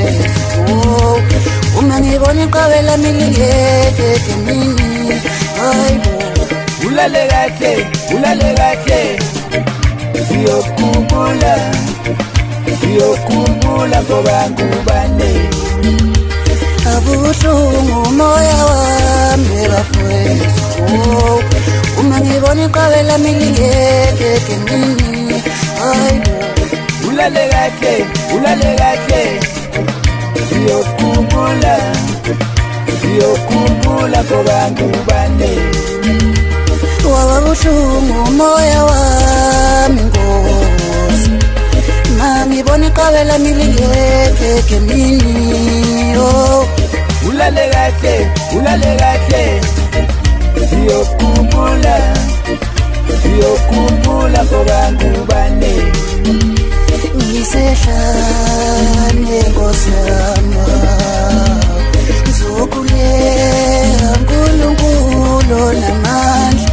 bafowethu uma ngibona iqabela milingeke nini hayibo ulale kahle siyokhumbula ngoba ngubane abuhlungu umoya wami bafowethu uma ngibona iqabela milingeke nini hayibo ulale kahle siyokhumbula ngoba ngubane wabuhlungu umoya wami Nkosi ngibona iqabela milingeke nini ulale kahle siyokhumbula ngoba ngubane ngisehlane Nkosi yami ngizokulela uNkulunkulu namandla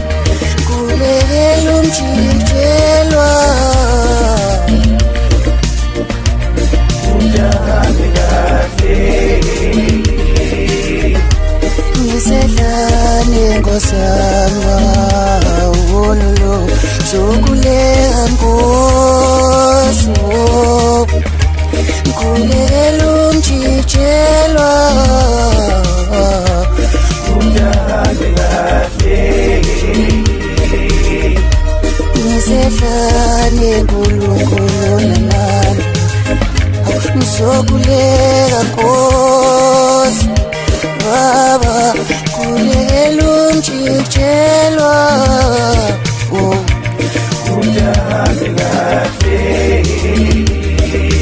ngulekela umjijelwa ngisehlane Nkosi yami wololo zokulela Nkosi ngulekela umjijelwa ngisehlane uNkulunkulu namandla ngizokulela Nkosi Baba ngulekela umjijelwa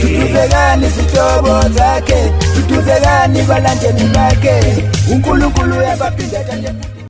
tutuzekani zihlobo zakhe tutuzekani balandeli bakhe uNkulunkulu uyabaphinda